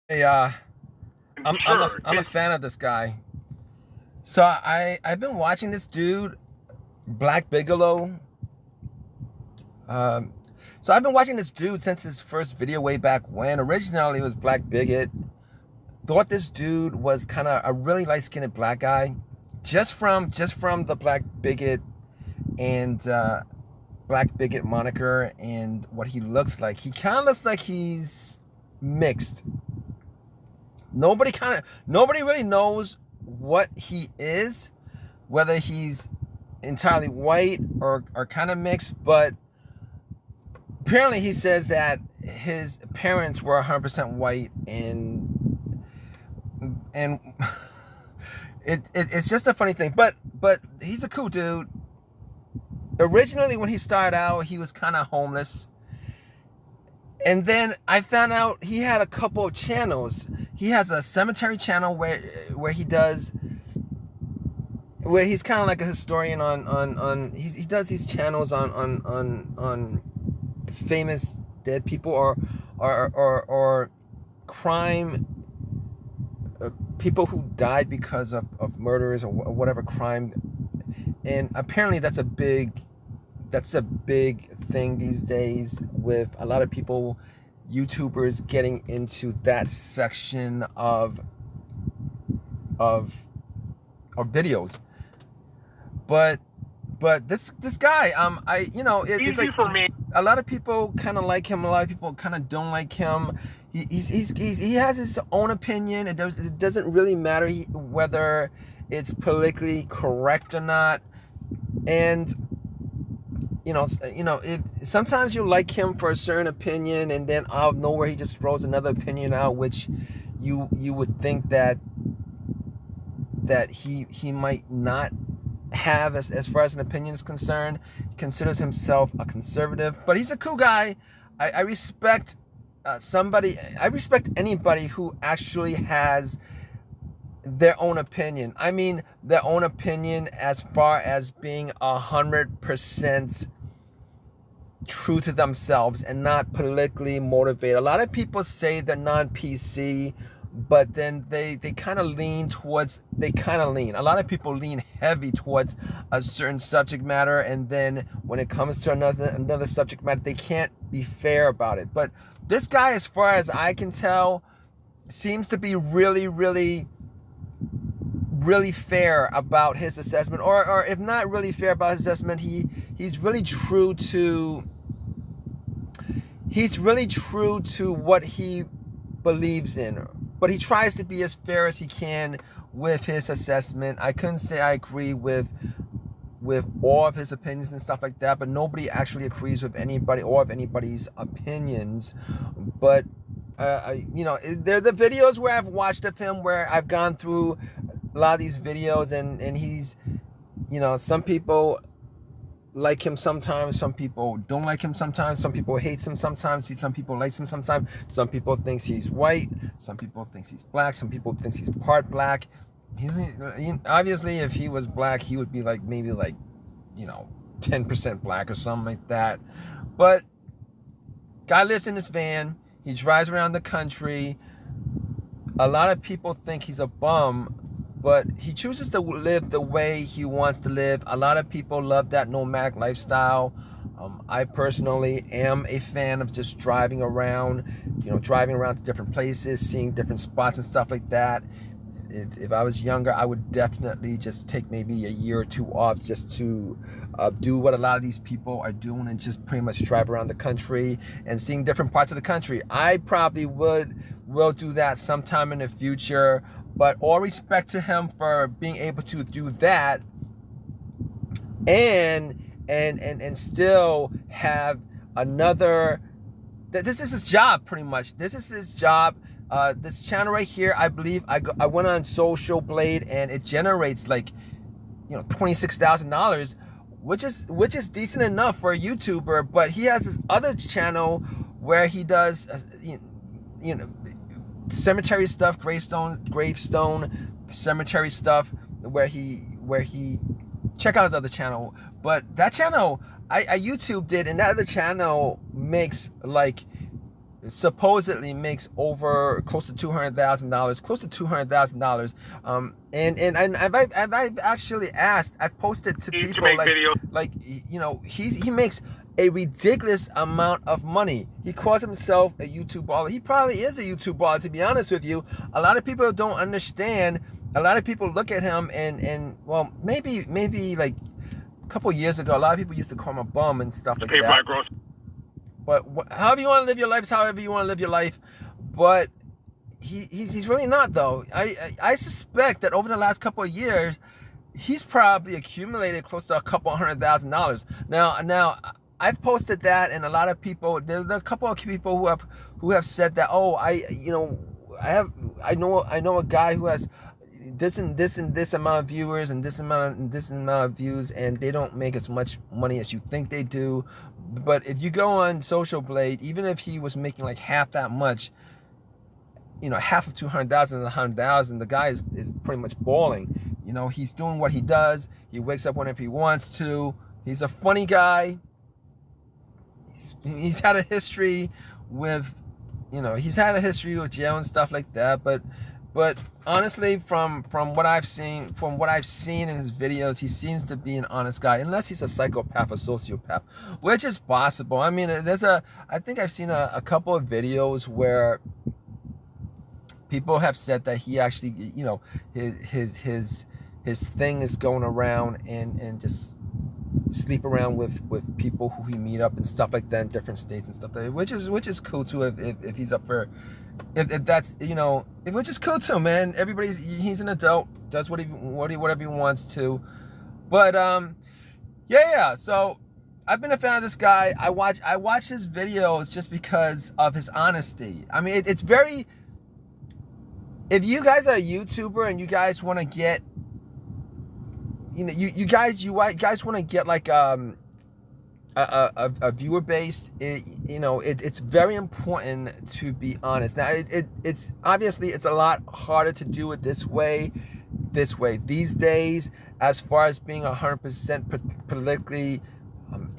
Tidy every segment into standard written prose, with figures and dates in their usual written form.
Hey, I'm a fan of this guy. So I've been watching this dude, Black Bigalow. Um, so I've been watching this dude since his first video way back when. Originally, it was Black Biggot. Thought this dude was kind of a really light-skinned black guy, just from the Black Biggot and Black Biggot moniker and what he looks like. He kind of looks like he's mixed. Nobody really knows what he is, whether he's entirely white or kind of mixed, but apparently he says that his parents were 100% white, and it's just a funny thing, but he's a cool dude. Originally, when he started out, he was kind of homeless. And then I found out he had a couple of channels. He has a cemetery channel where he does, where he's kind of like a historian on he does these channels on famous dead people or crime, people who died because of murders or whatever crime. And apparently that's a big thing these days, with a lot of people, YouTubers, getting into that section of videos. But this guy, it's like for me. A lot of people kind of like him. A lot of people kind of don't like him. He has his own opinion. It doesn't really matter whether it's politically correct or not. And sometimes you like him for a certain opinion, and then out of nowhere he just throws another opinion out, which you would think that he might not have as far as an opinion is concerned. He considers himself a conservative, but he's a cool guy. I respect I respect anybody who actually has their own opinion. I mean, their own opinion as far as being 100% true to themselves and not politically motivated. A lot of people say they're non-PC, but then they kind of lean towards, a lot of people lean heavy towards a certain subject matter, and then when it comes to another subject matter, they can't be fair about it. But this guy, as far as I can tell, seems to be really, really, really fair about his assessment, or if not really fair about his assessment, he's really true to what he believes in, but he tries to be as fair as he can with his assessment. I couldn't say I agree with all of his opinions and stuff like that, but nobody actually agrees with anybody or of anybody's opinions. But there are the videos where I've watched of him, where I've gone through a lot of these videos, and he's, some people like him sometimes, some people don't like him sometimes, some people hate him sometimes, some people like him sometimes, some people thinks he's white, some people thinks he's black, some people thinks he's part black. Obviously, if he was black, he would be like, maybe like 10% black or something like that. But guy lives in this van, he drives around the country. A lot of people think he's a bum, but he chooses to live the way he wants to live. A lot of people love that nomadic lifestyle. I personally am a fan of just driving around to different places, seeing different spots and stuff like that. If I was younger, I would definitely just take maybe a year or two off just to do what a lot of these people are doing, and just pretty much drive around the country and seeing different parts of the country. I probably will do that sometime in the future, but all respect to him for being able to do that and still have another. This is his job, pretty much. This is his job. This channel right here, I believe I went on Social Blade, and it generates like $26,000, which is decent enough for a YouTuber. But he has this other channel where he does cemetery stuff, gravestone cemetery stuff, where he check out his other channel. But that channel I YouTubed it, and that other channel makes like supposedly makes over close to $200,000, and I've actually asked, I've posted to people like he makes a ridiculous amount of money. He calls himself a YouTube baller. He probably is a YouTube baller, to be honest with you. A lot of people don't understand. A lot of people look at him and well, maybe like a couple years ago, a lot of people used to call him a bum and stuff like that. But however you want to live your life is however you want to live your life. But he's really not, though. I suspect that over the last couple of years, he's probably accumulated close to a couple $100,000. Now I've posted that, and a lot of people, there are a couple of people who have said that, oh, I know a guy who has this and this and this amount of viewers and this amount of views, and they don't make as much money as you think they do. But if you go on Social Blade, even if he was making like half that much, half of 200,000 and 100,000, the guy is pretty much balling. He's doing what he does. He wakes up whenever he wants to. He's a funny guy. He's had a history with, jail and stuff like that. But honestly, from what I've seen in his videos, he seems to be an honest guy, unless he's a psychopath or sociopath, which is possible. I mean, I think I've seen a couple of videos where people have said that he actually, his thing is going around and just sleep around with people who he meet up and stuff like that in different states and stuff like that, which is cool too if he's up for, if that's, which is cool too, man. He's an adult, does whatever he wants to. But yeah. So I've been a fan of this guy. I watch his videos just because of his honesty. I mean, it's very. If you guys are a YouTuber and you guys want to get, you guys want to get like a viewer base, it's very important to be honest. Now it's obviously it's a lot harder to do it this way these days, as far as being 100% politically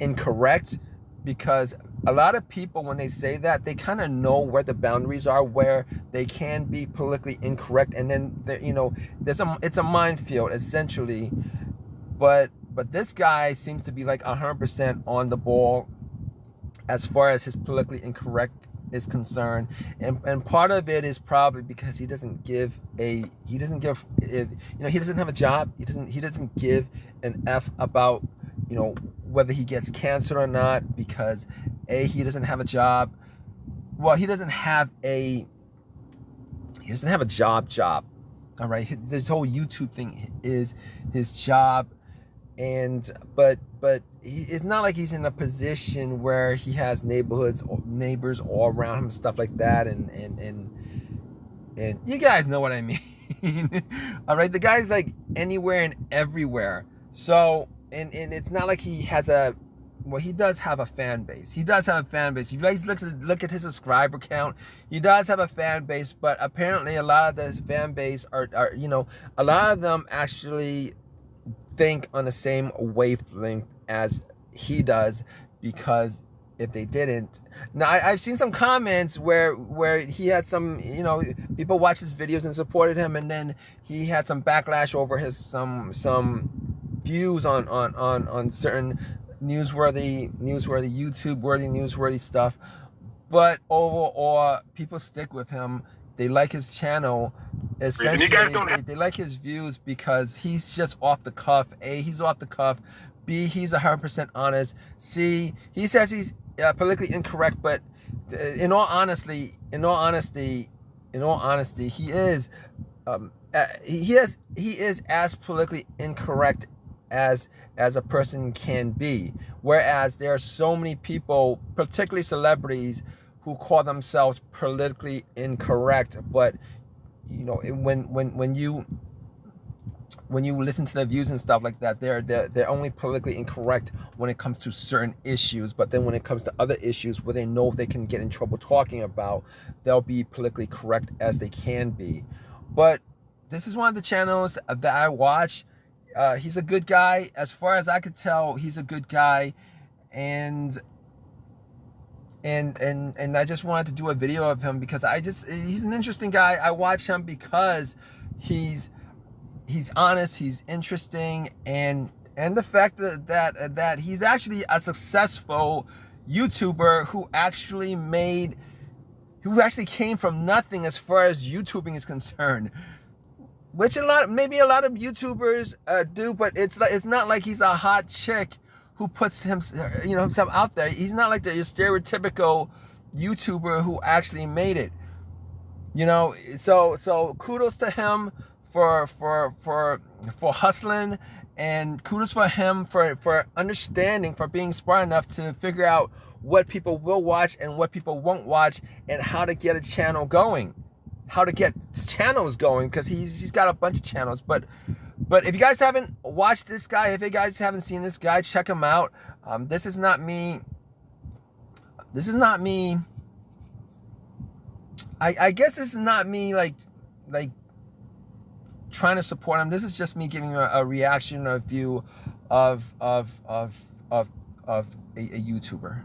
incorrect, because a lot of people, when they say that, they kind of know where the boundaries are, where they can be politically incorrect, and then it's a minefield essentially. But this guy seems to be like 100% on the ball as far as his politically incorrect is concerned, and part of it is probably because he doesn't have a job. He doesn't give an F about whether he gets cancer or not, because he doesn't have a job. Well, he doesn't have a job. All right, this whole YouTube thing is his job. But it's not like he's in a position where he has neighbors all around him, stuff like that, and you guys know what I mean. All right, the guy's like anywhere and everywhere. So and it's not like he has he does have a fan base. If you guys look at his subscriber count, he does have a fan base, but apparently a lot of this fan base are a lot of them actually think on the same wavelength as he does, because if they didn't, now I've seen some comments where he had some, people watched his videos and supported him, and then he had some backlash over some views on certain newsworthy stuff. But overall, people stick with him. They like his channel. Essentially, they like his views because he's just off the cuff. A, he's off the cuff. B, he's 100% honest. C, he says he's politically incorrect, but in all honesty, he is as politically incorrect as a person can be. Whereas there are so many people, particularly celebrities, who call themselves politically incorrect, but when you listen to their views and stuff like that, they're only politically incorrect when it comes to certain issues. But then when it comes to other issues where they know they can get in trouble talking about, they'll be politically correct as they can be. But this is one of the channels that I watch. He's a good guy. As far as I could tell, he's a good guy. And and I just wanted to do a video of him because he's an interesting guy. I watch him because he's honest, he's interesting, and the fact that he's actually a successful YouTuber who actually came from nothing as far as YouTubing is concerned, which maybe a lot of YouTubers do, but it's not like he's a hot chick who puts himself out there. He's not like the stereotypical YouTuber who actually made it. So kudos to him for hustling, and kudos for him for understanding, for being smart enough to figure out what people will watch and what people won't watch, and how to get a channel going, how to get channels going, because he's got a bunch of channels. But if you guys haven't watched this guy, if you guys haven't seen this guy, check him out. This is not me. I guess this is not me like trying to support him. This is just me giving a reaction, a view of a YouTuber.